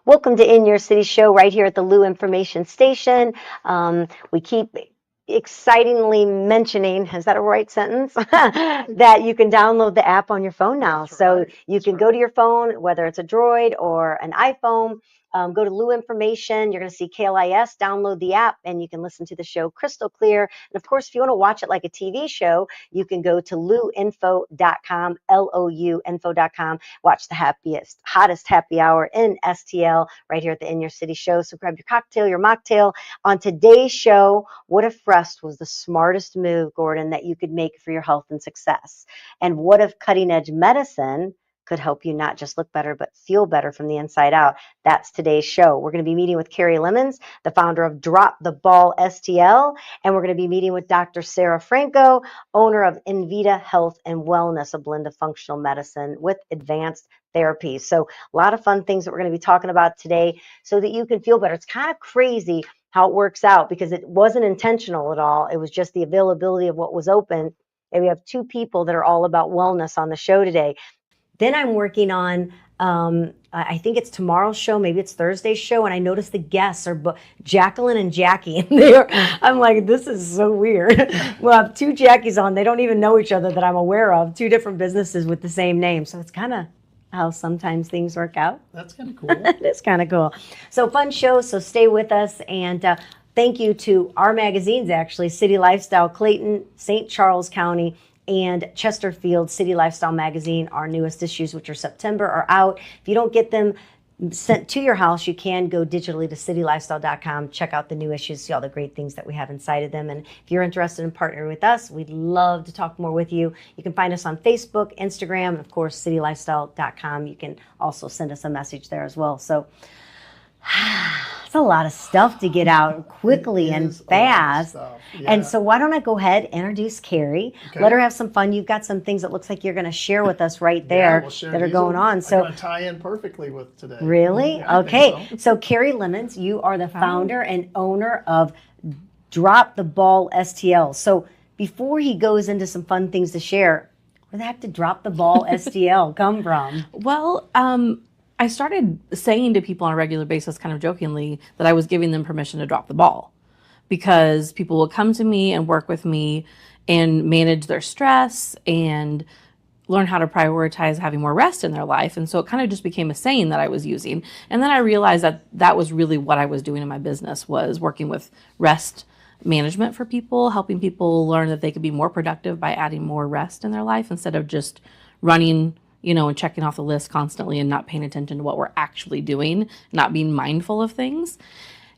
Welcome to In Your City Show right here at the Lou Information Station. We keep excitingly mentioning, is that a right sentence? That you can download the app on your phone now. That's So right. you can go to your phone, whether it's a Droid or an iPhone, go to Lou Information. You're going to see KLIS, download the app, and you can listen to the show crystal clear. And of course, if you want to watch it like a TV show, you can go to louinfo.com, Louinfo.com. Watch the happiest, hottest happy hour in STL right here at the In Your City Show. So grab your cocktail, your mocktail. On today's show, what if rest was the smartest move, Gordon, that you could make for your health and success? And what if cutting edge medicine could help you not just look better, but feel better from the inside out? That's today's show. We're going to be meeting with Keri Lemmons, the founder of Drop The Ball STL, and we're going to be meeting with Dr. Sara Franco, owner of InVita Health and Wellness, a blend of functional medicine with advanced therapies. So a lot of fun things that we're going to be talking about today so that you can feel better. It's kind of crazy how it works out because it wasn't intentional at all. It was just the availability of what was open. And we have two people that are all about wellness on the show today. Then I'm working on, I think it's tomorrow's show, maybe it's Thursday's show, and I noticed the guests are Jacqueline and Jackie. And I'm like, this is so weird. We'll have two Jackies on. They don't even know each other that I'm aware of. Two different businesses with the same name. So it's kind of how sometimes things work out. That's kind of cool. It is kind of cool. So fun show, so stay with us. And thank you to our magazines, actually, City Lifestyle, Clayton, St. Charles County, and Chesterfield City Lifestyle Magazine. Our newest issues, which are September, are out. If you don't get them sent to your house, you can go digitally to citylifestyle.com, check out the new issues, see all the great things that we have inside of them. And if you're interested in partnering with us, we'd love to talk more with you. You can find us on Facebook, Instagram, and of course, citylifestyle.com. You can also send us a message there as well. So it's a lot of stuff to get out quickly and fast. Yeah. And so why don't I go ahead, introduce Keri, let her have some fun. You've got some things that looks like you're going to share with us right there that are going on. So going to tie in perfectly with today. Really? Yeah, okay. So Keri Lemmons, you are the founder and owner of Drop The Ball STL. So before he goes into some fun things to share, where the heck did Drop The Ball STL come from? Well, I started saying to people on a regular basis, kind of jokingly, that I was giving them permission to drop the ball because people will come to me and work with me and manage their stress and learn how to prioritize having more rest in their life. And so it kind of just became a saying that I was using. And then I realized that that was really what I was doing in my business, was working with rest management for people, helping people learn that they could be more productive by adding more rest in their life instead of just running, and checking off the list constantly and not paying attention to what we're actually doing, not being mindful of things.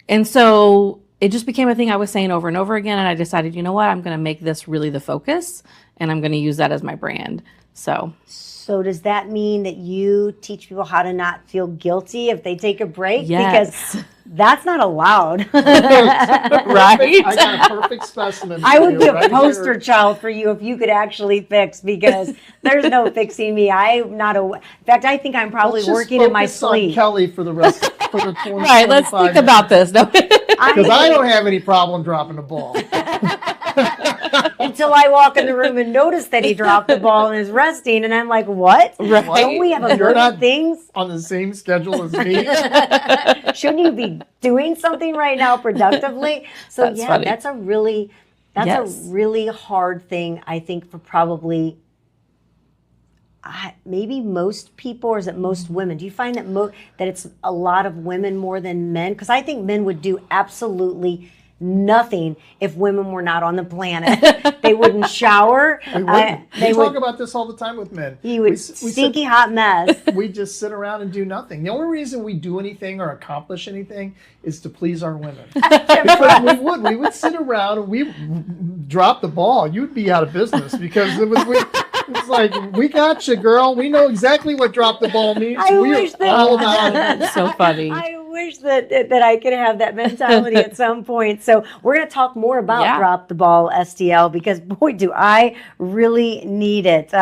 And so it just became a thing I was saying over and over again. And I decided, you know what, I'm going to make this really the focus and I'm going to use that as my brand. So does that mean that you teach people how to not feel guilty if they take a break? Yes. Because that's not allowed. Right? I got a perfect specimen. I would be a right poster here. child for you if you could actually fix, because there's no fixing me. I'm not in fact, I think I'm probably Let's just working in my focus on sleep. Kelley for the rest for the 20, Right, let's think about this. No. Because I don't have any problem dropping the ball. Until I walk in the room and notice that he dropped the ball and is resting, and I'm like, what? Right. Don't we have a You're million not things? on the same schedule as me. Shouldn't you be doing something right now productively? So That's funny. that's a really hard thing, I think, for probably maybe most people, or is it most women? Do you find that that it's a lot of women more than men? Because I think men would do absolutely nothing if women were not on the planet. They wouldn't shower. We wouldn't. We talk about this all the time with men. He would stinky hot mess. We just sit around and do nothing. The only reason we do anything or accomplish anything is to please our women. Because we would sit around and we drop the ball. You'd be out of business because it's like, we got you, girl. We know exactly what drop the ball means. We're all about it. So funny. I wish that I could have that mentality at some point. So we're going to talk more about Drop the Ball STL, because boy, do I really need it.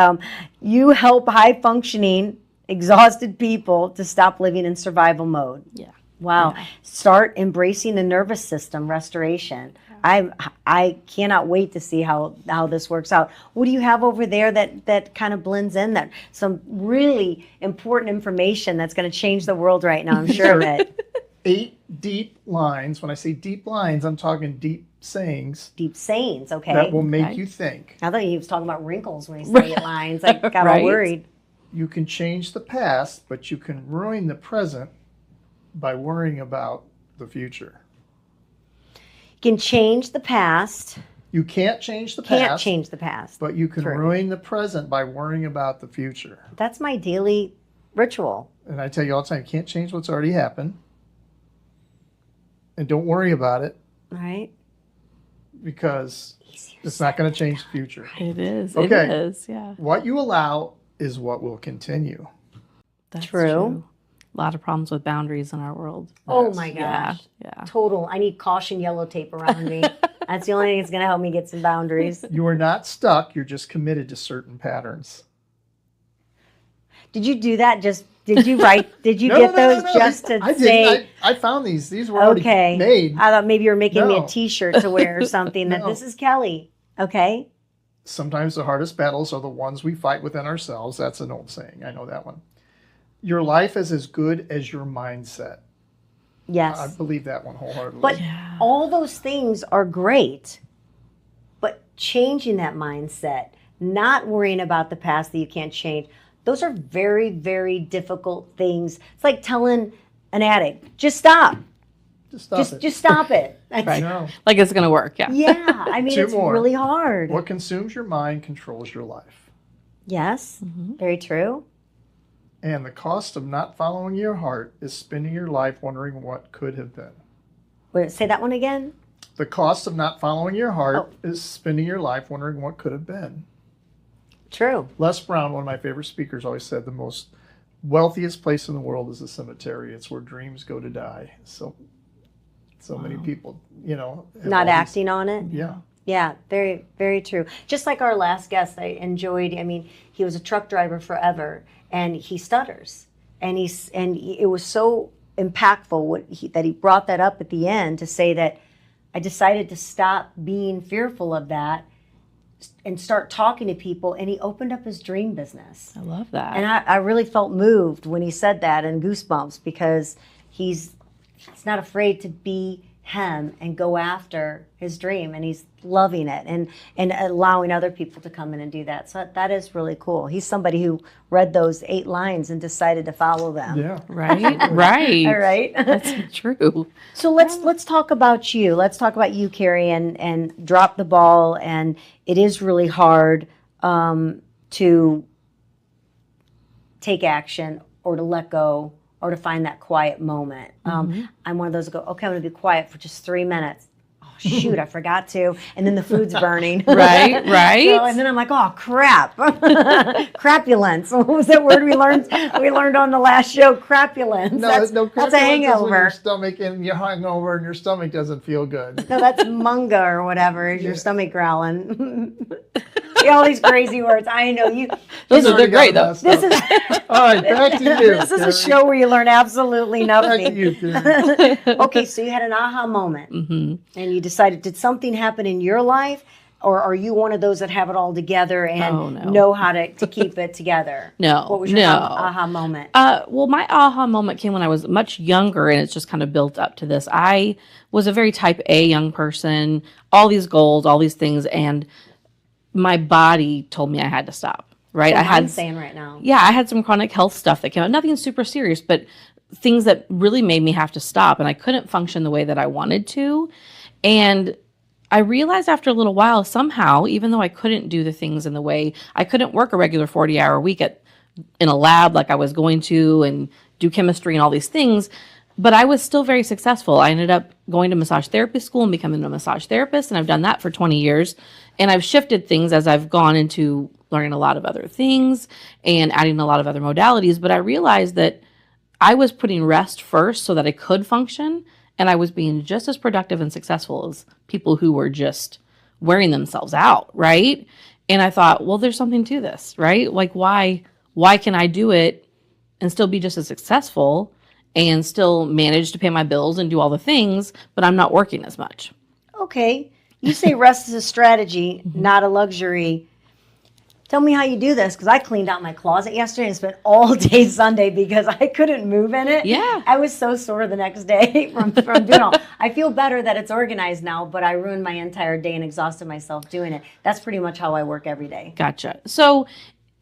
You help high-functioning, exhausted people to stop living in survival mode. Yeah. Wow. Yeah. Start embracing the nervous system restoration. I cannot wait to see how this works out. What do you have over there that kind of blends in there? Some really important information that's going to change the world right now. I'm sure of it. 8 deep lines. When I say deep lines, I'm talking deep sayings. Deep sayings, okay. That will make you think. I thought he was talking about wrinkles when he said 8 lines. I got all worried. You can change the past, but you can ruin the present by worrying about the future. You can change the past. You can't change the past. Can't change the past. But you can ruin the present by worrying about the future. That's my daily ritual. And I tell you all the time, you can't change what's already happened. And don't worry about it. Right. Because it's not going to change the future. It is. Okay. It is. Yeah. What you allow is what will continue. That's true. A lot of problems with boundaries in our world. Oh Yes. my gosh. Yeah. Total. I need caution yellow tape around me. That's the only thing that's going to help me get some boundaries. You are not stuck. You're just committed to certain patterns. Did you do that? Did you No, get those no. just to I say? didn't. I found these. These were already made. I thought maybe you were making me a No. T-shirt to wear or something. That No. this is Kelley. Okay. Sometimes the hardest battles are the ones we fight within ourselves. That's an old saying. I know that one. Your life is as good as your mindset. Yes. I believe that one wholeheartedly. But all those things are great. But changing that mindset, not worrying about the past that you can't change, those are very, very difficult things. It's like telling an addict, just stop. Just stop it. Just stop it. Right. No. Like it's going to work. Yeah. Yeah. I mean, 2 it's more. really hard. What consumes your mind controls your life. Yes. Very true. And the cost of not following your heart is spending your life wondering what could have been. Wait, say that one again. The cost of not following your heart is spending your life wondering what could have been. True. Les Brown, one of my favorite speakers, always said the most wealthiest place in the world is a cemetery. It's where dreams go to die. So many people, have Not all acting on it. Yeah. Yeah, very, very true. Just like our last guest, I enjoyed. I mean, he was a truck driver forever, and he stutters, and it was so impactful that he brought that up at the end to say that I decided to stop being fearful of that and start talking to people, and he opened up his dream business. I love that. And I really felt moved when he said that, and goosebumps, because he's not afraid to be him and go after his dream, and he's loving it and allowing other people to come in and do that. So that is really cool. He's somebody who read those 8 lines and decided to follow them. Yeah. Right. Right. All right. That's true. So let's talk about you. Let's talk about you, Keri, and drop the ball. And it is really hard to take action or to let go or to find that quiet moment. I'm one of those who go, okay, I'm going to be quiet for just 3 minutes. Oh, shoot, I forgot to. And then the food's burning. Right. Right. So, and then I'm like, oh, crap. Crapulence. What was that word we learned? We learned on the last show, crapulence. That's a crapulence is when hangover. your stomach and you're hungover and your stomach doesn't feel good. No, that's munga or whatever. Is your stomach growling? See, all these crazy words. I know you. They're great though. This is All right, back to you. this is a Keri. show where you learn absolutely Back to nothing. you, Keri. Okay, so you had an aha moment, and you decided, did something happen in your life, or are you one of those that have it all together and know how to keep it together? No. What was your aha moment? Well, my aha moment came when I was much younger, and it's just kind of built up to this. I was a very type A young person, all these goals, all these things, and my body told me I had to stop. Right? What I'm saying right now. Yeah, I had some chronic health stuff that came out. Nothing super serious, but things that really made me have to stop, and I couldn't function the way that I wanted to. And I realized after a little while, somehow, even though I couldn't do the things in the way, I couldn't work a regular 40-hour week in a lab like I was going to and do chemistry and all these things, but I was still very successful. I ended up going to massage therapy school and becoming a massage therapist, and I've done that for 20 years. And I've shifted things as I've gone into learning a lot of other things and adding a lot of other modalities. But I realized that I was putting rest first so that I could function, and I was being just as productive and successful as people who were just wearing themselves out, right? And I thought, well, there's something to this, right? Like, why can I do it and still be just as successful and still manage to pay my bills and do all the things, but I'm not working as much? Okay. You say rest is a strategy, not a luxury. Tell me how you do this, because I cleaned out my closet yesterday and spent all day Sunday because I couldn't move in it. Yeah. I was so sore the next day from doing all. I feel better that it's organized now, but I ruined my entire day and exhausted myself doing it. That's pretty much how I work every day. Gotcha. So,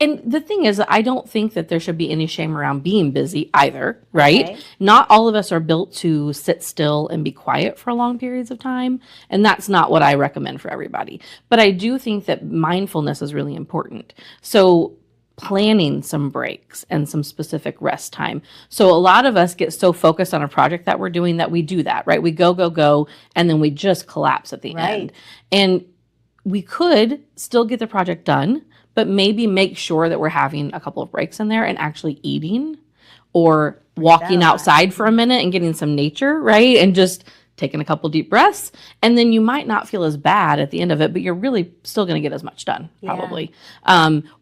and the thing is, I don't think that there should be any shame around being busy either, right? Okay. Not all of us are built to sit still and be quiet for long periods of time. And that's not what I recommend for everybody. But I do think that mindfulness is really important. So planning some breaks and some specific rest time. So a lot of us get so focused on a project that we're doing that we do that, right? We go, and then we just collapse at the end. And we could still get the project done, but maybe make sure that we're having a couple of breaks in there and actually eating or walking outside for a minute and getting some nature, right? And just taking a couple deep breaths. And then you might not feel as bad at the end of it, but you're really still going to get as much done, probably.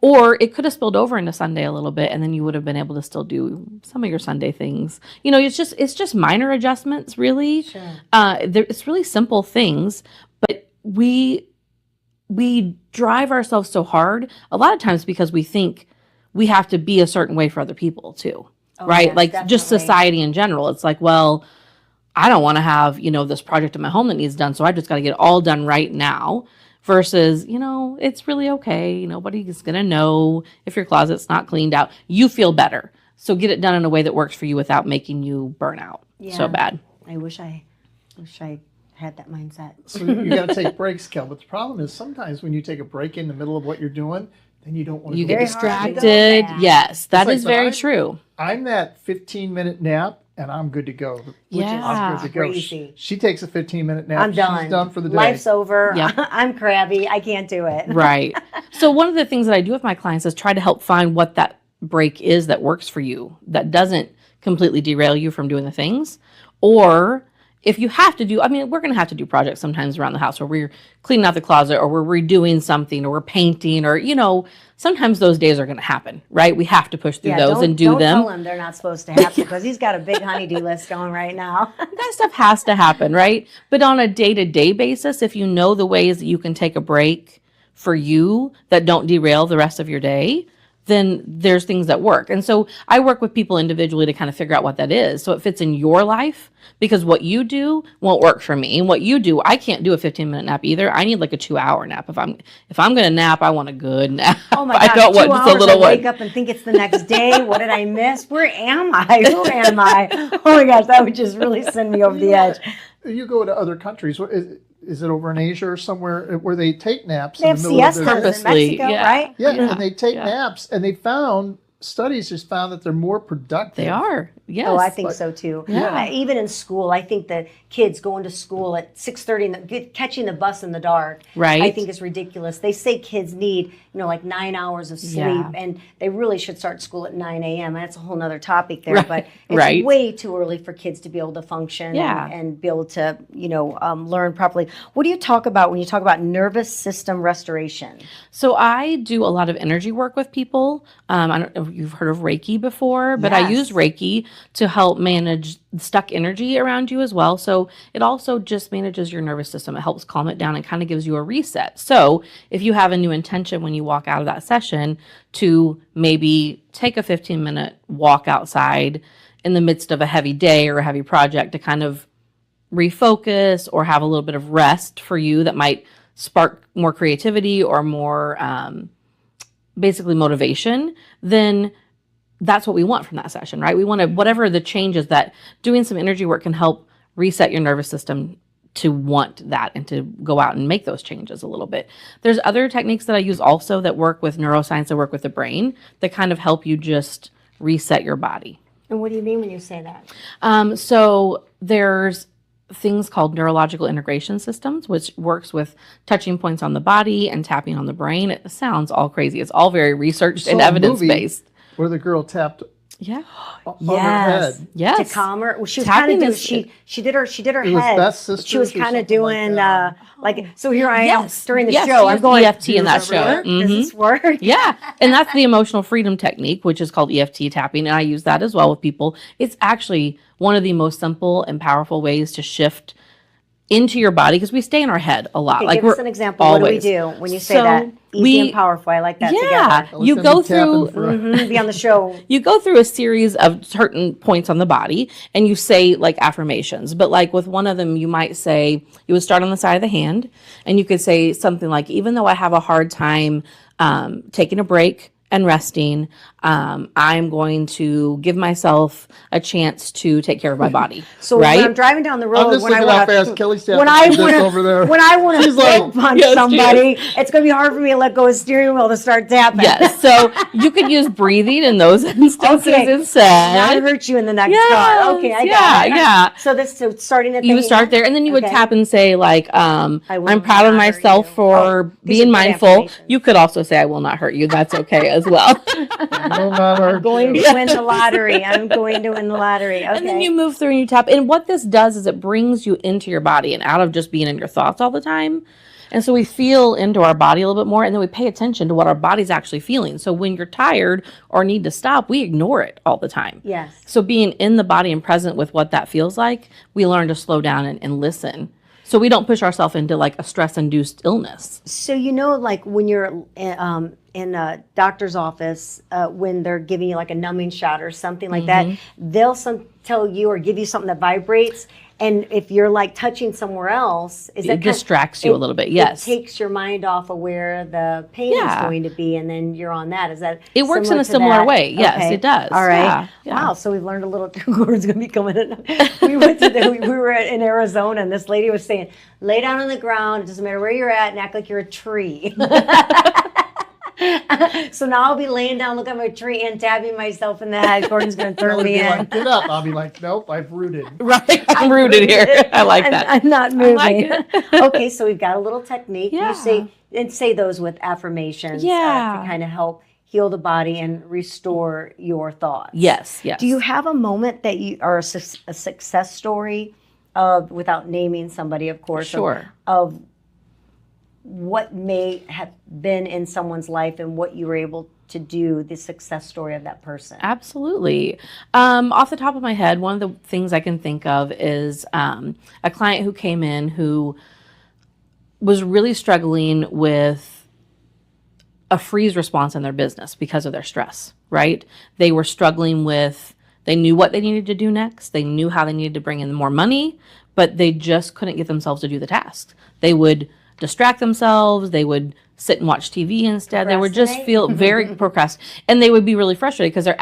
Or it could have spilled over into Sunday a little bit, and then you would have been able to still do some of your Sunday things. You know, it's just minor adjustments, really. Sure. It's really simple things, but we drive ourselves so hard a lot of times because we think we have to be a certain way for other people too, right? Yes, like definitely. just society in general. It's like, well, I don't want to have, this project in my home that needs done, so I just got to get it all done right now. Versus, it's really okay. Nobody's going to know if your closet's not cleaned out. You feel better. So get it done in a way that works for you without making you burn out so bad. I wish I had that mindset. So you got to take breaks, Kel. But the problem is sometimes when you take a break in the middle of what you're doing, then you don't want to. You go get back. distracted. Yes, that like is very mine. true. I'm that 15-minute nap, and I'm good to go. Yeah. I'm good to go. Crazy. She takes a 15-minute nap. I'm done. She's done for the day. Life's over. Yeah. I'm crabby. I can't do it. Right. So one of the things that I do with my clients is try to help find what that break is that works for you, that doesn't completely derail you from doing the things. Or if you have to do, we're going to have to do projects sometimes around the house where we're cleaning out the closet or we're redoing something or we're painting or, sometimes those days are going to happen, right? We have to push through those and do them. Don't tell him they're not supposed to happen because he's got a big honey-do list going right now. That stuff has to happen, right? But on a day-to-day basis, if you know the ways that you can take a break for you that don't derail the rest of your day, then there's things that work. And so I work with people individually to kind of figure out what that is. So it fits in your life because what you do won't work for me. And what you do, I can't do a 15-minute nap either. I need like a 2-hour nap. If I'm going to nap, I want a good nap. Oh my gosh, I don't want 2 just a hours, little I wake one. up and think it's the next day. What did I miss? Where am I? Who am I? Oh my gosh, that would just really send me over the edge. You go to other countries. Is it over in Asia or somewhere where they take naps? They in have the middle of siestas their in Purposely, Mexico, yeah. right? Yeah, and they take naps, and they found studies just found that they're more productive. They are. Yes. Oh, I think so too. Yeah. Even in school, I think that kids going to school at 6:30, catching the bus in the dark, Right. I think is ridiculous. They say kids need, like 9 hours of sleep, Yeah. and they really should start school at 9 a.m. That's a whole nother topic there, Right. but it's Right. way too early for kids to be able to function and be able to, learn properly. What do you talk about when you talk about nervous system restoration? So I do a lot of energy work with people. I don't know if you've heard of Reiki before, but I Yes. use Reiki to help manage stuck energy around you as well. So it also just manages your nervous system. It helps calm it down and kind of gives you a reset. So if you have a new intention when you walk out of that session to maybe take a 15-minute walk outside in the midst of a heavy day or a heavy project to kind of refocus or have a little bit of rest for you that might spark more creativity or more basically motivation, then that's what we want from that session, right? We want to, whatever the changes, that doing some energy work can help reset your nervous system to want that and to go out and make those changes a little bit. There's other techniques that I use also that work with neuroscience, that work with the brain, that kind of help you just reset your body. And what do you mean when you say that? So there's things called neurological integration systems, which works with touching points on the body and tapping on the brain. It sounds all crazy. It's all very researched and evidence-based. Where the girl tapped Yeah. on her head. Yes. To calm her. Well, she was Tapping kind of is- she did her It was head. Best Sisters She was or kind of something like doing that. so here I am Yes. during the Yes, show. she I'm used going EFT in that does this show. work? Does this work? Yeah. And that's the emotional freedom technique, which is called EFT tapping. And I use that as well with people. It's actually one of the most simple and powerful ways to shift into your body, because we stay in our head a lot. Okay, like give us an example. What do we do when you say that? Easy and powerful. I like that together. You go through Be on the show. You go through a series of certain points on the body and you say like affirmations. But like with one of them, you might say, you would start on the side of the hand and you could say something like, even though I have a hard time taking a break and resting, I'm going to give myself a chance to take care of my body. So right? when I'm driving down the road, I'm just when looking I how want fast Kelley's tapping when I this want over there. when I want to like, punch somebody, it's going to be hard for me to let go of the steering wheel to start tapping. Yes. So you could use breathing in those instances instead. Not hurt you in the next car. Okay, I got it. Yeah. So starting at you would start there, and then you would tap and say like, I'm proud of myself for being mindful. You could also say, I will not hurt you. That's okay as well. I'm going to win the lottery. I'm going to win the lottery. Okay. And then you move through and you tap. And what this does is it brings you into your body and out of just being in your thoughts all the time. And so we feel into our body a little bit more, and then we pay attention to what our body's actually feeling. So when you're tired or need to stop, we ignore it all the time. Yes. So being in the body and present with what that feels like, we learn to slow down and listen. So we don't push ourselves into like a stress-induced illness. So like when you're in a doctor's office, when they're giving you like a numbing shot or something like that, they'll tell you or give you something that vibrates. And if you're like touching somewhere else, it distracts you a little bit. Yes, it takes your mind off of where the pain is going to be, and then you're on that. Is that it works in a similar way? Yes, it does. All right. Yeah. Wow. So we've learned a little. Gordon's going to be coming in. We were in Arizona, and this lady was saying, "Lay down on the ground. It doesn't matter where you're at, and act like you're a tree." So now I'll be laying down, looking at my tree and tapping myself in the head. Gordon's going to turn me in. Like, get up. I'll be like, nope, I've rooted. Right, I'm rooted here. I like that. I'm not moving. Like Okay, so we've got a little technique. Yeah. You say those with affirmations to kind of help heal the body and restore your thoughts. Yes, yes. Do you have a moment that you are a success story of, without naming somebody, of course, Sure. of what may have been in someone's life and what you were able to do, the success story of that person? Absolutely. Off the top of my head, one of the things I can think of is a client who came in who was really struggling with a freeze response in their business because of their stress, right? They were struggling with, they knew what they needed to do next. They knew how they needed to bring in more money, but they just couldn't get themselves to do the tasks. They would distract themselves. They would sit and watch TV instead. They would just feel very and they would be really frustrated because they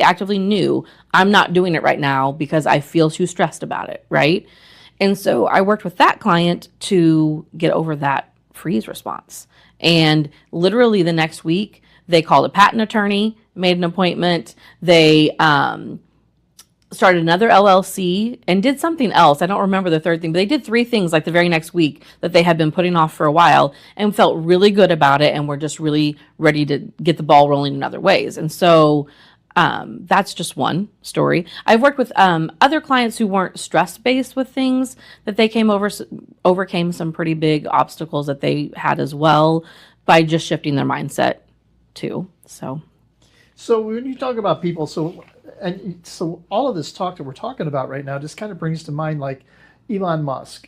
actively knew I'm not doing it right now because I feel too stressed about it, right? And so I worked with that client to get over that freeze response. And literally the next week, they called a patent attorney, made an appointment. They started another LLC and did something else. I don't remember the third thing, but they did 3 things like the very next week that they had been putting off for a while and felt really good about it and were just really ready to get the ball rolling in other ways. And so that's just one story. I've worked with other clients who weren't stress-based with things, that they overcame some pretty big obstacles that they had as well by just shifting their mindset too. So when you talk about people, so all of this talk that we're talking about right now just kind of brings to mind like Elon Musk.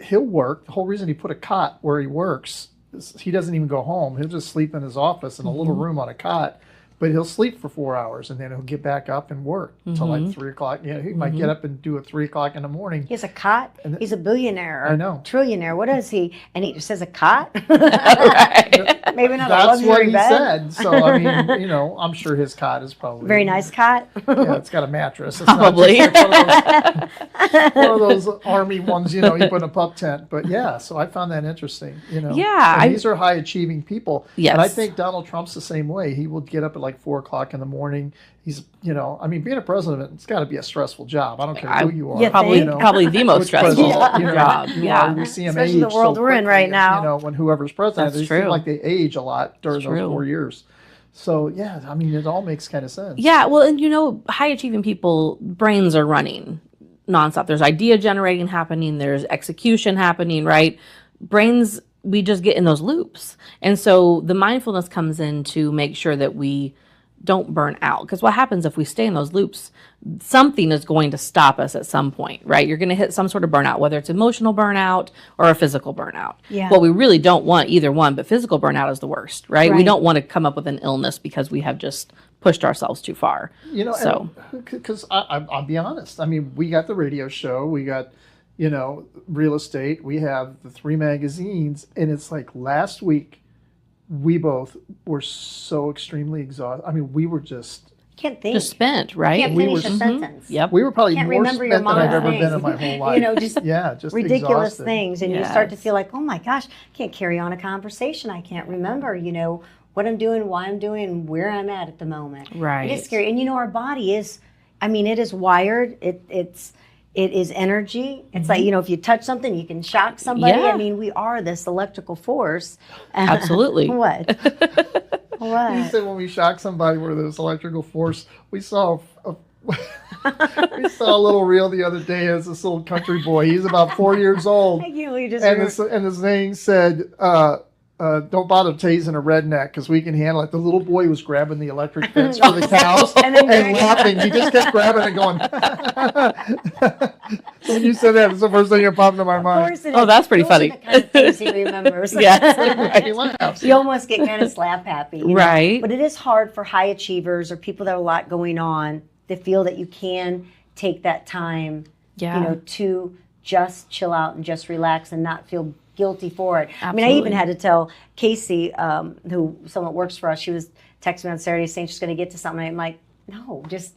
He'll work. The whole reason he put a cot where he works is he doesn't even go home. He'll just sleep in his office in a little room on a cot, but he'll sleep for 4 hours and then he'll get back up and work until like 3 o'clock. You know, he might get up and do it 3 o'clock in the morning. He has a cot. He's a billionaire. Or I know. Trillionaire. What is he? And he just has a cot. right. Maybe not That's a what luxury he bed. said. So I mean, I'm sure his cot is probably Very nice cot. Yeah, it's got a mattress. It's Probably. not just like one of those army ones, you put in a pup tent. But yeah, so I found that interesting. Yeah, And these are high achieving people. Yes. And I think Donald Trump's the same way. He will get up at like 4 o'clock in the morning. He's, being a president, it's got to be a stressful job. I don't care who you are. You probably think? probably the most Which stressful president, job. Yeah. We see them Especially age the world so we're in quickly, right now. when whoever's president, That's they seem true. like they age a lot during That's those true. 4 years. So yeah, I mean, it all makes kind of sense. Yeah, well, and high achieving people, brains are running nonstop. There's idea generating happening, there's execution happening, right? Brains, we just get in those loops. And so the mindfulness comes in to make sure that we don't burn out. Because what happens if we stay in those loops, something is going to stop us at some point, right? You're going to hit some sort of burnout, whether it's emotional burnout or a physical burnout. Yeah. Well, we really don't want either one, but physical burnout is the worst, right? We don't want to come up with an illness because we have just pushed ourselves too far. You know, so because I'll be honest. I mean, we got the radio show, we got, you know, real estate, we have the 3 magazines, and it's like last week we both were so extremely exhausted. I mean, we were just spent, right? Can't finish a sentence. Yep. we were probably Can't more remember your spent than I've mom's ever names. been in my whole life. You know, just just ridiculous exhausted. things, and you start to feel like, oh my gosh, I can't carry on a conversation. I can't remember, you know, what I'm doing, why I'm doing, where I'm at the moment. Right. It is scary, and you know, our body is. I mean, it is wired. It is energy. It's like, you know, if you touch something, you can shock somebody. Yeah. I mean, we are this electrical force. Absolutely. What? You What? said when we shocked somebody with this electrical force, we saw we saw a little reel the other day as this little country boy. He's about 4 years old, I can't believe you just and his name said, "Don't bother tasing a redneck because we can handle it." The little boy was grabbing the electric fence for the cows And then and laughing. He just kept grabbing and going. When you said that, it's the first thing that popped into my Of mind. course it Oh, is. that's pretty Those are funny. the kind of things he remembers. Yes. He laughs. You almost get kind of slap happy. You know? Right. But it is hard for high achievers or people that have a lot going on to feel that you can take that time, Yeah. you know, to just chill out and just relax and not feel guilty for it. I mean, I even Absolutely. had to tell Casey, who someone works for us, she was texting me on Saturday saying she's going to get to something. I'm like, no, just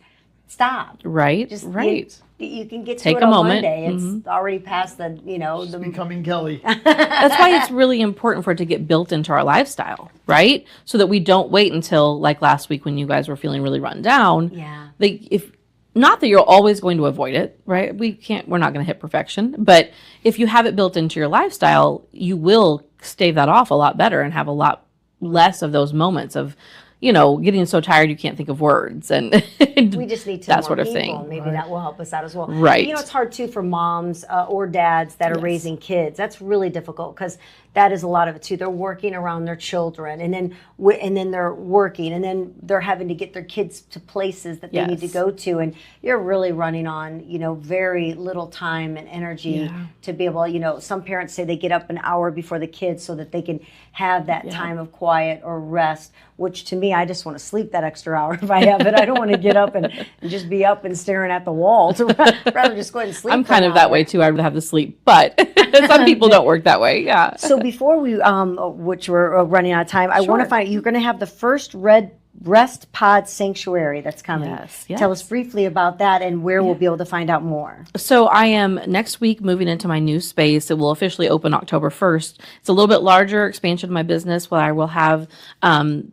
stop. Right. Just right. You can get to Take it a on moment. Monday. It's already past the, you know, the Becoming Kelley. That's why it's really important for it to get built into our lifestyle, right? So that we don't wait until like last week when you guys were feeling really run down. Yeah. Like if not that you're always going to avoid it, right? We're not going to hit perfection, but if you have it built into your lifestyle, you will stave that off a lot better and have a lot less of those moments of, you know, getting so tired you can't think of words and We just need to that more sort of people. thing. And maybe that will help us out as well. Right. You know, it's hard too for moms or dads that are raising kids. That's really difficult because that is a lot of it too. They're working around their children, and then they're working, and then they're having to get their kids to places that they need to Yes. go to, and you're really running on, you know, very little time and energy to be able. You know, some parents say they get up an hour before the kids so that they can have that time of quiet or rest. Which to me, I just want to sleep that extra hour if I have it. I don't want to get up and just be up and staring at the wall. To rather just go ahead and sleep. I'm for kind an of that hour. way too. I'd rather have the sleep, but some people don't work that way. Yeah. So before we, which we're running out of time, I want to Sure. find you're going to have the first Rest Pod Sanctuary that's coming. Yes, Tell us briefly about that and where we'll be able to find out more. So I am next week moving into my new space. It will officially open October 1st. It's a little bit larger expansion of my business where I will have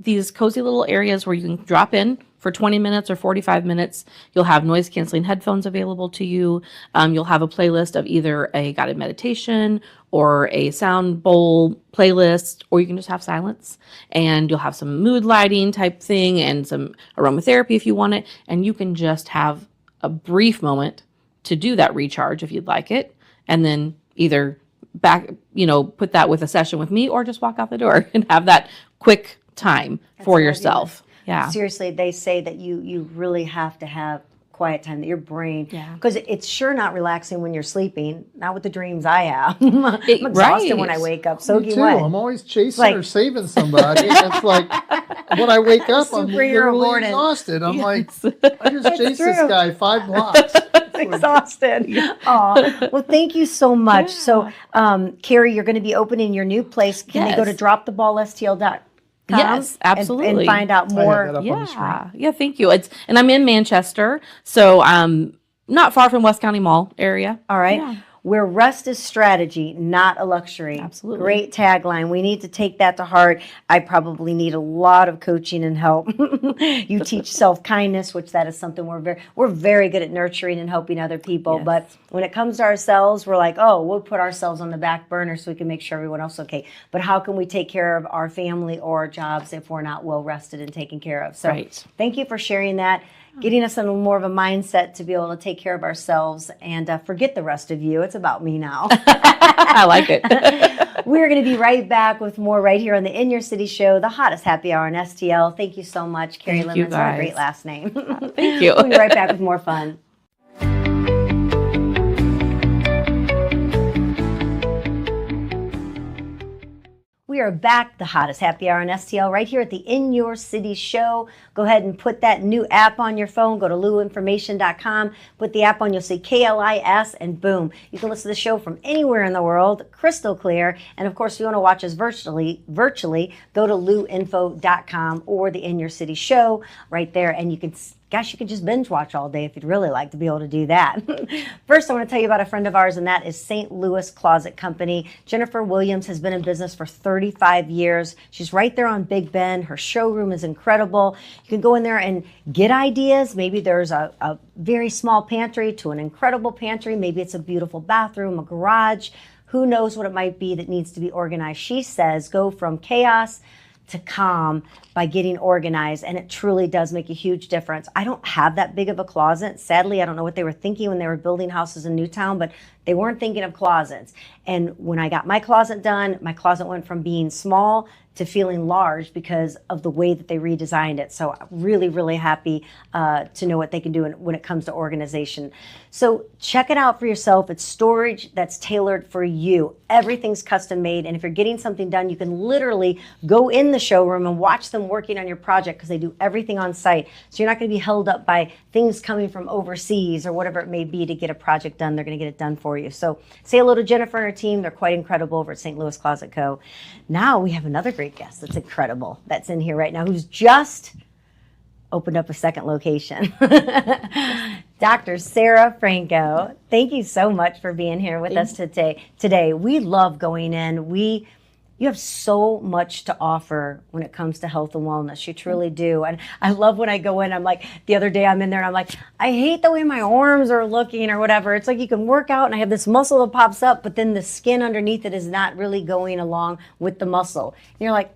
these cozy little areas where you can drop in for 20 minutes or 45 minutes. You'll have noise canceling headphones available to you. You'll have a playlist of either a guided meditation or a sound bowl playlist, or you can just have silence. And you'll have some mood lighting type thing and some aromatherapy if you want it. And you can just have a brief moment to do that recharge if you'd like it. And then either back, you know, put that with a session with me or just walk out the door and have that quick time for yourself. Yeah. Seriously, they say that you really have to have quiet time, that your brain, Yeah. because it's sure not relaxing when you're sleeping, not with the dreams I have. I'm exhausted right. when I wake up. So Me you too. what? I'm always chasing Like- or saving somebody. And it's like when I wake up, I'm Superhero literally Gordon. exhausted. I'm like, I just chased this true. guy 5 blocks. Exhausted. Aw. Well, thank you so much. So, Keri, you're going to be opening your new place. Can they go to Yes. droptheballstl.com? Yes, absolutely. And find out I have more. that up on the screen. Yeah, thank you. And I'm in Manchester, so not far from West County Mall area. All right. Yeah. Where rest is strategy, not a luxury. Absolutely. Great tagline. We need to take that to heart. I probably need a lot of coaching and help. You teach self-kindness, which that is something we're very good at nurturing and helping other people. Yes. But when it comes to ourselves, we're like, oh, we'll put ourselves on the back burner so we can make sure everyone else is okay. But how can we take care of our family or our jobs if we're not well rested and taken care of? So Right. thank you for sharing that. Getting us in a more of a mindset to be able to take care of ourselves and forget the rest of you. It's about me now. I like it. We're going to be right back with more right here on the In Your City show, the hottest happy hour in STL. Thank you so much, Keri Thank you, Lemmons. What a guys. great last name. Thank you. We'll be right back with more fun. We are back, the hottest happy hour in STL, right here at the In Your City show. Go ahead and put that new app on your phone. Go to luinformation.com. Put the app on, you'll see KLIS, and boom. You can listen to the show from anywhere in the world, crystal clear. And of course, if you want to watch us virtually, go to luinfo.com or the In Your City show right there. And you can, gosh, you could just binge watch all day if you'd really like to be able to do that. First, I want to tell you about a friend of ours, and that is St. Louis Closet Company. Jennifer Williams has been in business for 35 years. She's right there on Big Bend. Her showroom is incredible. You can go in there and get ideas. Maybe there's a very small pantry to an incredible pantry. Maybe it's a beautiful bathroom, a garage. Who knows what it might be that needs to be organized. She says go from chaos to calm by getting organized, and it truly does make a huge difference. I don't have that big of a closet. Sadly, I don't know what they were thinking when they were building houses in Newtown, but they weren't thinking of closets. And when I got my closet done, my closet went from being small to feeling large because of the way that they redesigned it. So really, really happy to know what they can do when it comes to organization. So check it out for yourself. It's storage that's tailored for you. Everything's custom made. And if you're getting something done, you can literally go in the showroom and watch them working on your project because they do everything on site. So you're not going to be held up by things coming from overseas or whatever it may be to get a project done. They're going to get it done for you. So say hello to Jennifer and her team. They're quite incredible over at St. Louis Closet Co. Now we have another great guest that's incredible that's in here right now who's just opened up a second location. Dr. Sara Franco, thank you so much for being here with us today. We love going in. You have so much to offer when it comes to health and wellness. You truly do. And I love when I go in, I'm like, the other day I'm in there and I'm like, I hate the way my arms are looking or whatever. It's like you can work out and I have this muscle that pops up, but then the skin underneath it is not really going along with the muscle. And you're like,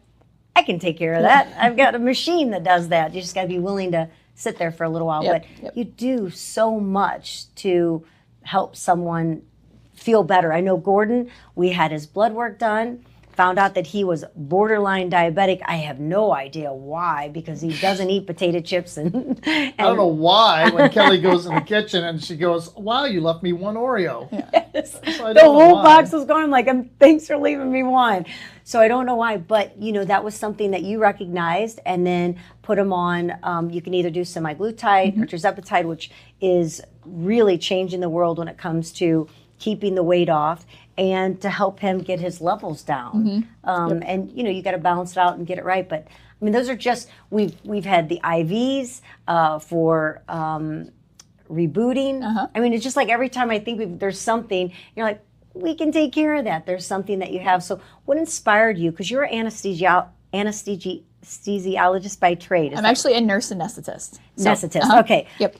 I can take care of that. I've got a machine that does that. You just got to be willing to sit there for a little while. But you do so much to help someone feel better. I know Gordon, we had his blood work done. Found out that he was borderline diabetic. I have no idea why, because he doesn't eat potato chips. And I don't know why when Kelley goes in the kitchen and she goes, wow, you left me one Oreo. Yes. So the whole box was gone. I'm like, thanks for leaving me one. So I don't know why, but that was something that you recognized and then put him on. You can either do semaglutide or tirzepatide, which is really changing the world when it comes to keeping the weight off and to help him get his levels down. And you got to balance it out and get it right. But I mean, those are just, we've had the IVs for rebooting. I mean, it's just like every time I think there's something, you're like, we can take care of that. There's something that you have. So what inspired you? Because you're an anesthesiologist by trade. I'm actually a nurse anesthetist. Anesthetist, okay. Yep.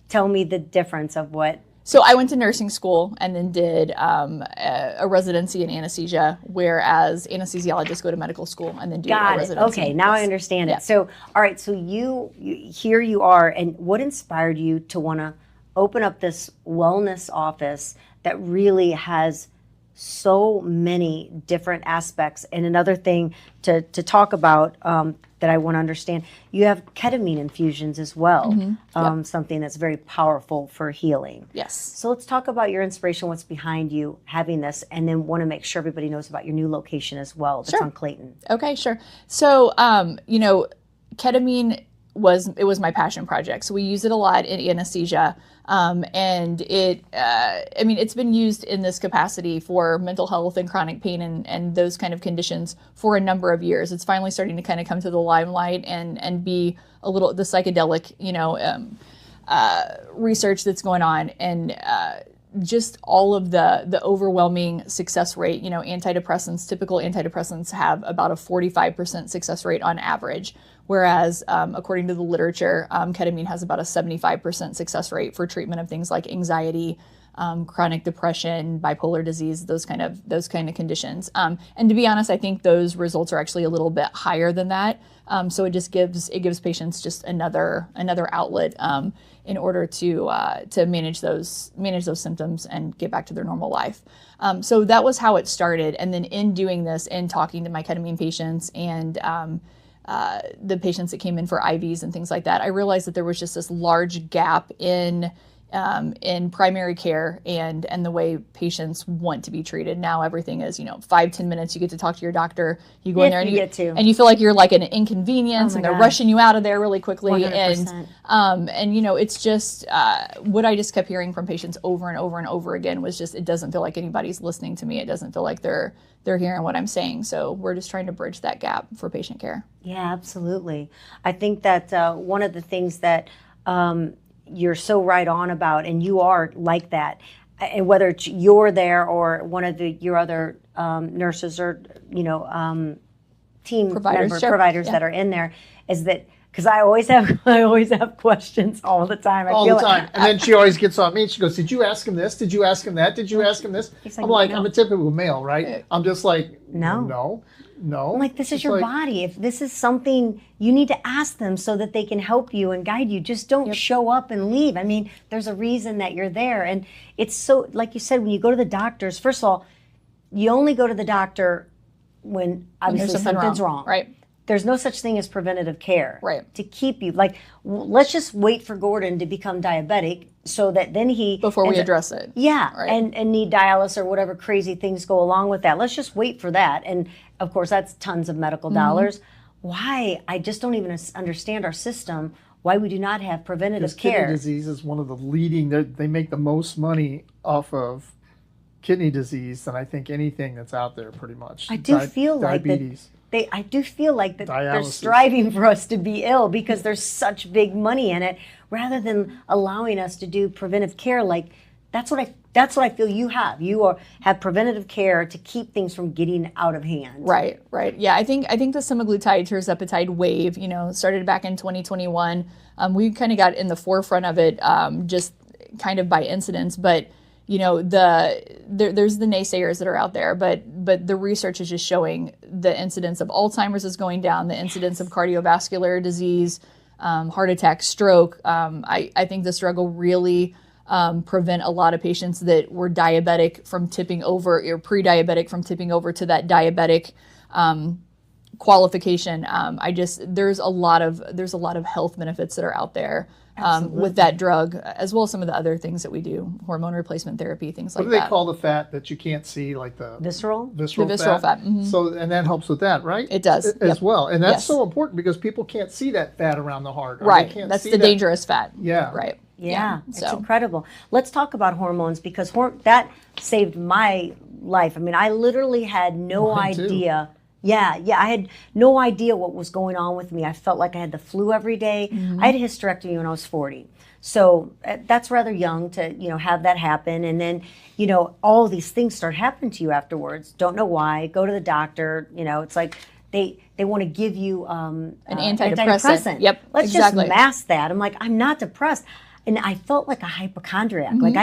Tell me the difference of what. So I went to nursing school and then did a residency in anesthesia, whereas anesthesiologists go to medical school and then do a residency. Okay, now I understand it. So, all right, so you here you are, and what inspired you to want to open up this wellness office that really has so many different aspects? And another thing to talk about that I want to understand, you have ketamine infusions as well, something that's very powerful for healing. Yes. So let's talk about your inspiration, what's behind you having this, and then want to make sure everybody knows about your new location as well that's on Clayton. Okay, sure. So, ketamine was my passion project. So we use it a lot in anesthesia. And it's been used in this capacity for mental health and chronic pain and those kind of conditions for a number of years. It's finally starting to kind of come to the limelight and be a little, the psychedelic, research that's going on. And, just all of the overwhelming success rate, typical antidepressants have about a 45% success rate on average. Whereas, according to the literature, ketamine has about a 75% success rate for treatment of things like anxiety, chronic depression, bipolar disease, those kind of conditions. And to be honest, I think those results are actually a little bit higher than that. So it gives patients just another outlet in order to manage those symptoms and get back to their normal life. So that was how it started. And then in doing this and talking to my ketamine patients and the patients that came in for IVs and things like that, I realized that there was just this large gap in primary care and the way patients want to be treated. Now everything is, 5-10 minutes, you get to talk to your doctor, you go in there and you feel like you're like an inconvenience and they're rushing you out of there really quickly. 100%. And it's just what I just kept hearing from patients over and over and over again was just, it doesn't feel like anybody's listening to me. It doesn't feel like they're hearing what I'm saying. So we're just trying to bridge that gap for patient care. Yeah, absolutely. I think that one of the things that you're so right on about, and you are like that, and whether it's you're there or one of your other nurses or team providers that are in there, is that because I always have questions all the time. All the time. And then she always gets on me and she goes, did you ask him this? Did you ask him that? Did you ask him this? I'm like, no. I'm a typical male, right? I'm just like, no. I'm like, this is your body. If this is something, you need to ask them so that they can help you and guide you. Just don't show up and leave. I mean, there's a reason that you're there. And it's so, like you said, when you go to the doctors, first of all, you only go to the doctor when obviously something's wrong. Right. There's no such thing as preventative care. Right. To keep you, like, let's just wait for Gordon to become diabetic so that then before we address it. Yeah. Right. And need dialysis or whatever crazy things go along with that. Let's just wait for that. And of course, that's tons of medical dollars. Why? I just don't even understand our system, why we do not have preventative care. Kidney disease is one of the leading, they make the most money off of kidney disease than I think anything that's out there pretty much. I do feel like diabetes. I do feel like that Dialysis. they're striving for us to be ill because there's such big money in it, rather than allowing us to do preventive care. Like that's what I feel you have. You have preventative care to keep things from getting out of hand. Right. Yeah, I think the semaglutide tirzepatide wave, started back in 2021. We kind of got in the forefront of it just kind of by incidents, but there's the naysayers that are out there, but the research is just showing the incidence of Alzheimer's is going down, the incidence of cardiovascular disease, heart attack, stroke. I think this drug will really prevent a lot of patients that were diabetic from tipping over, or pre-diabetic from tipping over to that diabetic qualification. There's a lot of health benefits that are out there. With that drug, as well as some of the other things that we do, hormone replacement therapy, things like that. What do they call the fat that you can't see, like the visceral fat? Mm-hmm. So, and that helps with that, right? It does. As well. And that's so important because people can't see that fat around the heart. Right. That's the dangerous fat. Yeah. Right. Yeah. It's incredible. Let's talk about hormones because that saved my life. I mean, I literally had no idea. Too. Yeah, I had no idea what was going on with me. I felt like I had the flu every day. I had a hysterectomy when I was 40. So that's rather young to, have that happen. And then, all these things start happening to you afterwards. Don't know why. Go to the doctor. It's like they want to give you an antidepressant. Yep, Let's just mask that. I'm like, I'm not depressed. And I felt like a hypochondriac. Like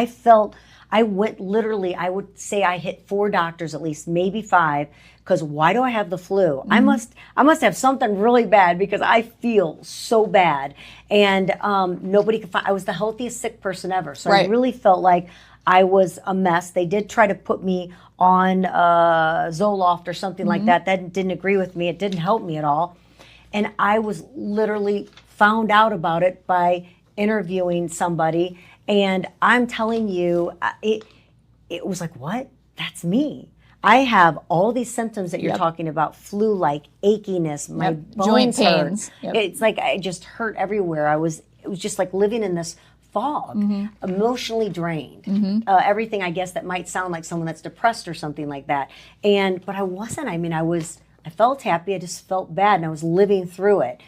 I went literally, I would say I hit 4 doctors at least, maybe 5, because why do I have the flu? I must have something really bad because I feel so bad. And nobody could find, I was the healthiest sick person ever. So I really felt like I was a mess. They did try to put me on Zoloft or something like that. That didn't agree with me. It didn't help me at all. And I was literally found out about it by interviewing somebody. And I'm telling you, it was like, what? That's me. I have all these symptoms that you're talking about, flu-like achiness, my bones joint pains. It's like I just hurt everywhere. It was just like living in this fog, emotionally drained. Everything, I guess, that might sound like someone that's depressed or something like that. But I wasn't. I mean, I felt happy. I just felt bad, and I was living through it.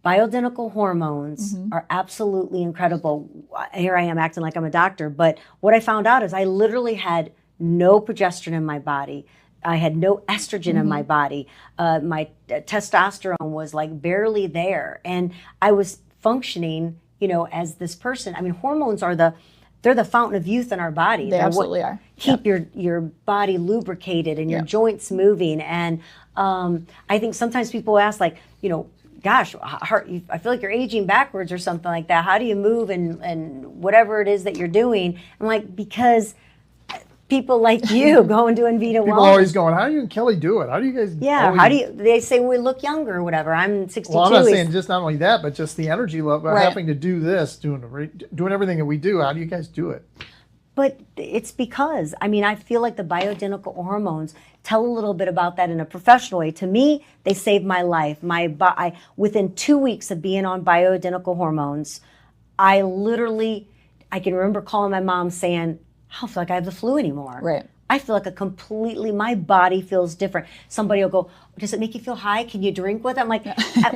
Bioidentical hormones are absolutely incredible. Here I am acting like I'm a doctor, but what I found out is I literally had no progesterone in my body. I had no estrogen in my body. My testosterone was like barely there. And I was functioning, as this person. I mean, hormones are they're the fountain of youth in our body. They They're absolutely are. Keep your body lubricated and your joints moving. And I think sometimes people ask, like, gosh, I feel like you're aging backwards or something like that. How do you move and whatever it is that you're doing? I'm like, because people like you go and do InVita People Wellness. always going, how do you and Kelley do it? How do you guys? Yeah, they say we look younger or whatever. I'm 62. Well, I'm not saying just not only that, but just the energy level, Right. having to do this, doing everything that we do. How do you guys do it? But it's because, I feel like the bioidentical hormones tell a little bit about that in a professional way. To me, they saved my life. Within 2 weeks of being on bioidentical hormones, I can remember calling my mom saying, I don't feel like I have the flu anymore. Right. I feel like my body feels different. Somebody will go, does it make you feel high? Can you drink with it? I'm like,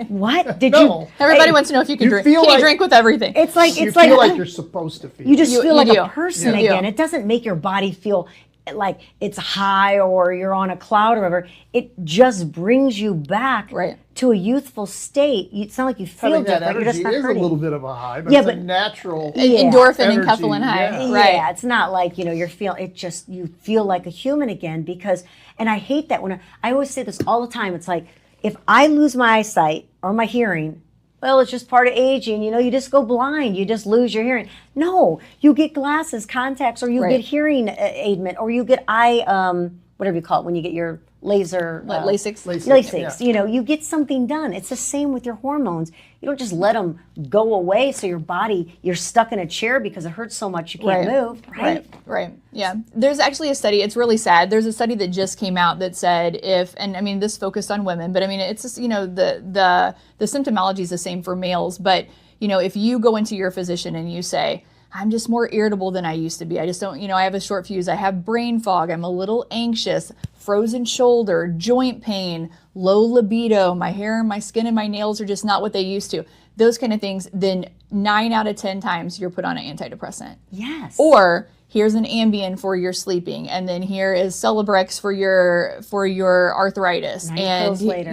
what? Did No. Everybody wants to know if you can drink. feel Can you like- drink with everything? It's like You feel like you're supposed to feel. you just feel like you a do. person You do. again. It doesn't make your body feel like it's high or you're on a cloud or whatever. It just brings you back Right. to a youthful state. It's not like you feel Having that different. You're just energy not is a hurting. little bit of a high, but Yeah, it's but- a natural. Endorphin and energy, Kefalin high. yeah. Right. Yeah, it's not like, you're feeling, you feel like a human again because, and I hate that when I always say this all the time. It's like, if I lose my eyesight or my hearing, well, it's just part of aging. You just go blind. You just lose your hearing. No, you get glasses, contacts, or you Right. get hearing aidment, or you get whatever you call it when you get your laser. LASIK. LASIK. You get something done. It's the same with your hormones. You don't just let them go away so you're stuck in a chair because it hurts so much you can't move, right? Right. Yeah. There's actually a study, it's really sad. There's a study that just came out that said this focused on women, but it's just, the symptomology is the same for males, but if you go into your physician and you say, I'm just more irritable than I used to be. I just don't, I have a short fuse. I have brain fog. I'm a little anxious, frozen shoulder, joint pain, low libido. My hair and my skin and my nails are just not what they used to. Those kind of things. Then 9 out of 10 times you're put on an antidepressant. Yes. Or here's an Ambien for your sleeping, and then here is Celebrex for your arthritis. 9 and pills later.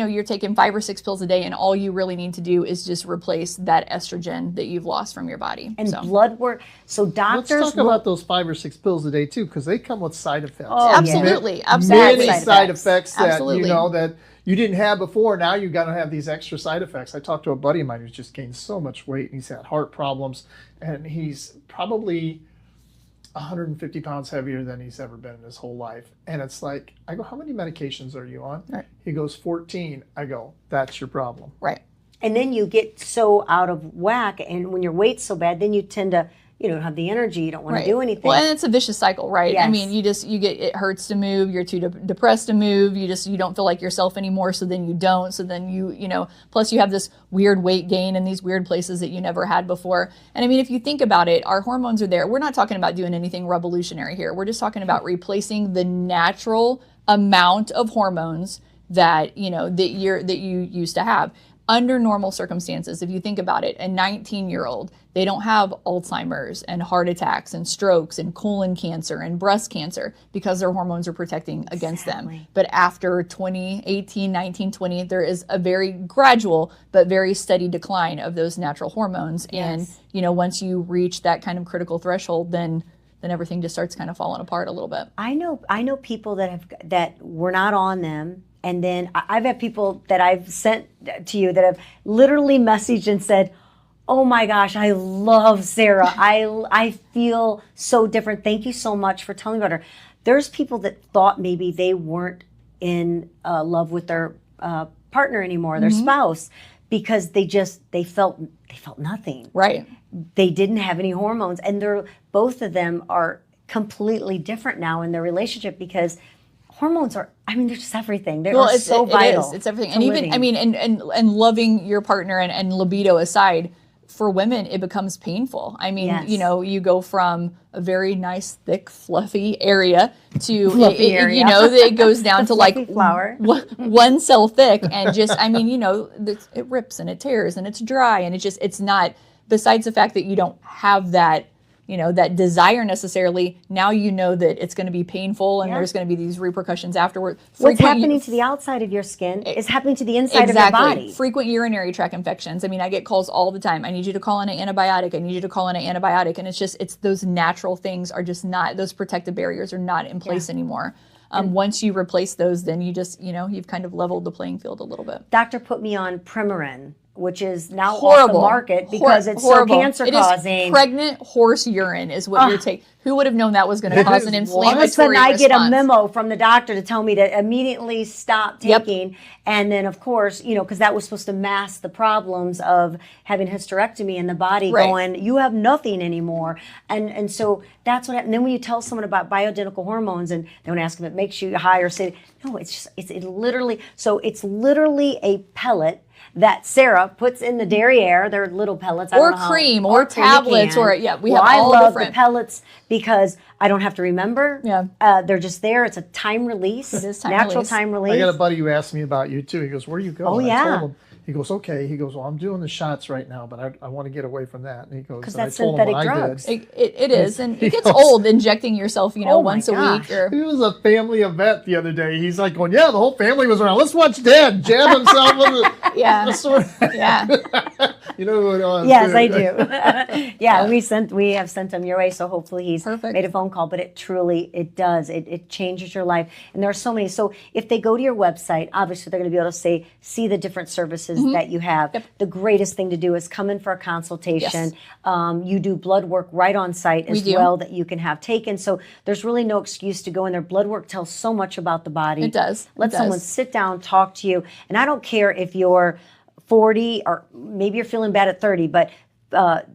You're taking 5 or 6 pills a day, and all you really need to do is just replace that estrogen that you've lost from your body. And blood work. So Let's doctors talk about those 5 or 6 pills a day too, because they come with side effects. Oh, Absolutely. Many Side side effects. effects that Absolutely. that you didn't have before. Now you got to have these extra side effects. I talked to a buddy of mine who's just gained so much weight, and he's had heart problems, and he's probably 150 pounds heavier than he's ever been in his whole life. And it's like, I go, how many medications are you on? Right. He goes, 14. I go, that's your problem. Right. And then you get so out of whack, and when your weight's so bad, then you tend to, don't have the energy, you don't want to do anything. Well, and it's a vicious cycle, right? I Yes. mean, it hurts to move, you're too depressed to move, you don't feel like yourself anymore, so then you don't, so then plus you have this weird weight gain in these weird places that you never had before. And I mean, if you think about it, our hormones are there. We're not talking about doing anything revolutionary here. We're just talking about replacing the natural amount of hormones that you used to have. Under normal circumstances, if you think about it, a 19-year-old, they don't have Alzheimer's and heart attacks and strokes and colon cancer and breast cancer because their hormones are protecting against them. But after 20, 18, 19, 20, there is a very gradual but very steady decline of those natural hormones. Yes. And, once you reach that kind of critical threshold, then everything just starts kind of falling apart a little bit. I know people that were not on them. And then I've had people that I've sent to you that have literally messaged and said, oh my gosh, I love Sara. I feel so different. Thank you so much for telling me about her. There's people that thought maybe they weren't in love with their partner anymore, their spouse, because they felt nothing. Right. They didn't have any hormones. And both of them are completely different now in their relationship because hormones are, they're just everything. They're so vital. It's everything. to And even, living. and loving your partner and libido aside, for women, it becomes painful. Yes. You go from a very nice, thick, fluffy area to, Fluffy area. it goes down to like flower. 1 cell thick and just, it rips and it tears and it's dry and it's not, besides the fact that you don't have that, that desire necessarily. Now you know that it's going to be painful and there's going to be these repercussions afterward. What's happening to the outside of your skin is happening to the inside of your body. Frequent urinary tract infections. I mean, I get calls all the time. I need you to call in an antibiotic. I need you to call in an antibiotic. And it's those natural things are just not, those protective barriers are not in place anymore. Once you replace those, then you just, you've kind of leveled the playing field a little bit. Doctor put me on Premarin, which is now off the market because it's so cancer causing. It is pregnant horse urine is what you're taking. Who would have known that was going to cause an inflammatory All of a sudden I response? get a memo from the doctor to tell me to immediately stop taking. And then, of course, because that was supposed to mask the problems of having hysterectomy in the body going, you have nothing anymore. And so that's what happened. And then when you tell someone about bioidentical hormones and they want to ask them if it makes you high or say, no, it's literally a pellet that Sara puts in the derriere. They're little pellets. Or cream, or tablets, or we have all I love different. The pellets because I don't have to remember. Yeah. They're just there. It's a time release. It is time natural release. time release. I got a buddy who asked me about you too. He goes, "Where do you go?" Oh, And yeah. I told him. He goes, "Okay." He goes, "Well, I'm doing the shots right now, but I want to get away from that." And he goes, Because and I that's told him synthetic what drugs. I did. It is, and it gets goes- old injecting yourself, Oh, once a my week. Or It was a family event the other day. He's like going, "Yeah, the whole family was around. Let's watch Dad jab himself with the Yeah. sword." yeah, You know what? Yes, I do. We have sent him your way, so hopefully he's Perfect. made a phone call. But it does. It changes your life, and there are so many. So if they go to your website, obviously they're going to be able to see the different services that you have. The greatest thing to do is come in for a consultation. Yes. You do blood work right on site as do. well that you can have taken. So there's really no excuse to go in there. Blood work tells so much about the body. It does. Let someone sit down, talk to you, and I don't care if you're 40 or maybe you're feeling bad at 30, but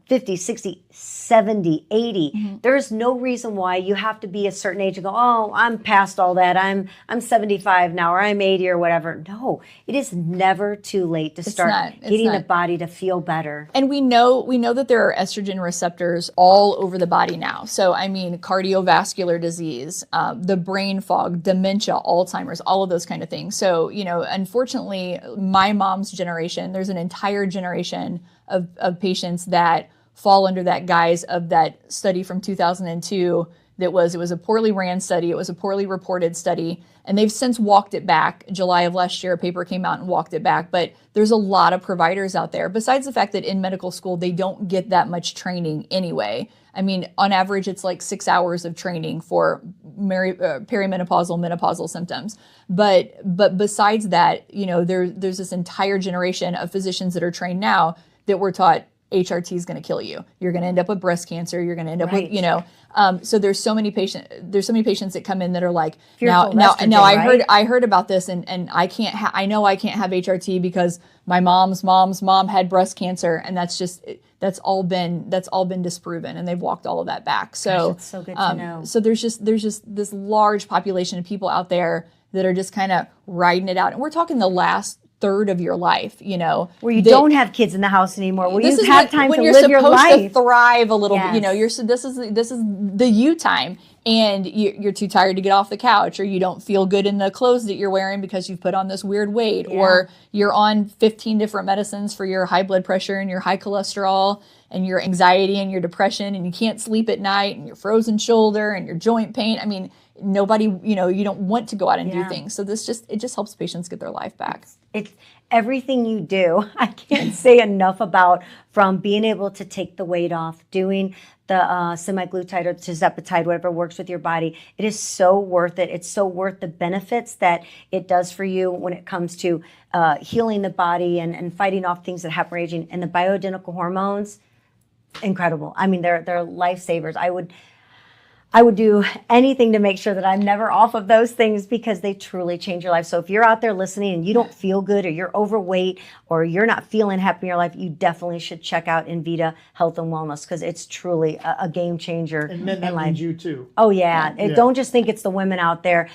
50, 60, 70, 80. There's no reason why you have to be a certain age and go, oh, I'm past all that. I'm 75 now, or I'm 80 or whatever. No, it is never too late to start getting the body to feel better. And we know that there are estrogen receptors all over the body now. So I mean, cardiovascular disease, the brain fog, dementia, Alzheimer's, all of those kind of things. So unfortunately, my mom's generation, there's an entire generation of patients that fall under that guise of that study from 2002 it was a poorly ran study, it was a poorly reported study, and they've since walked it back. July of last year, a paper came out and walked it back, but there's a lot of providers out there, besides the fact that in medical school, they don't get that much training anyway. I mean, on average, it's like 6 hours of training for perimenopausal, menopausal symptoms. But besides that, there's this entire generation of physicians that are trained now that were taught HRT is going to kill you. You're going to end up with breast cancer. You're going to end up with, so there's so many patients that come in that are like, now I heard about this and I can't, I know I can't have HRT because my mom's mom had breast cancer. And that's all been disproven, and they've walked all of that back. So Gosh, that's so good to know. So there's just this large population of people out there that are just kind of riding it out. And we're talking the last third of your life, where you don't have kids in the house anymore, where you have time to live your life. When you're supposed to thrive a little bit, this is the you time, and you're too tired to get off the couch, or you don't feel good in the clothes that you're wearing because you've put on this weird weight, or you're on 15 different medicines for your high blood pressure and your high cholesterol and your anxiety and your depression, and you can't sleep at night, and your frozen shoulder and your joint pain. I mean, nobody, you don't want to go out and do things. So it just helps patients get their life back. It's everything you do. I can't say enough about, from being able to take the weight off, doing the semaglutide or tirzepatide, whatever works with your body. It is so worth it. It's so worth the benefits that it does for you when it comes to healing the body and fighting off things that happen aging. And the bioidentical hormones, incredible. I mean, they're lifesavers. I would do anything to make sure that I'm never off of those things, because they truly change your life. So if you're out there listening and you don't feel good, or you're overweight, or you're not feeling happy in your life, you definitely should check out InVita Health and Wellness, because it's truly a game changer And men in that life. means you too. Oh yeah. Don't just think it's the women out there.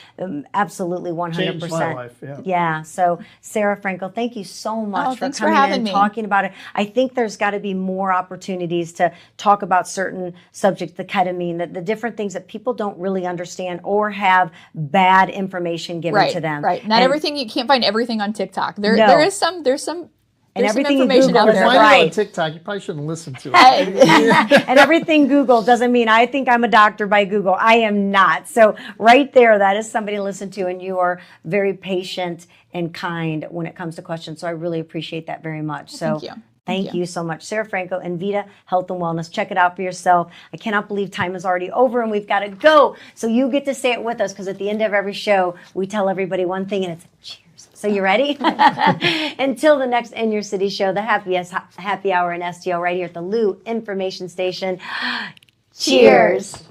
Absolutely 100%. Changed my life. Yeah. So Sara Franco, thank you so much for thanks for coming having in and me. talking about it. I think there's got to be more opportunities to talk about certain subjects, the ketamine, the different things that people don't really understand or have bad information given to them. Right. Not And everything, you can't find everything on TikTok. There's some And There's some everything you information Google out is there. Find it on right. TikTok. You probably shouldn't listen to it. And everything Google doesn't mean I think I'm a doctor by Google. I am not. So right there, that is somebody to listen to, and you are very patient and kind when it comes to questions. So I really appreciate that very much. So Thank you. Thank you so much. Sara Franco, InVita Health and Wellness. Check it out for yourself. I cannot believe time is already over and we've got to go. So you get to say it with us, because at the end of every show, we tell everybody one thing, and it's cheers. So you ready? Until the next In Your City show, the happiest happy hour in STL right here at the Lou Information Station. Cheers.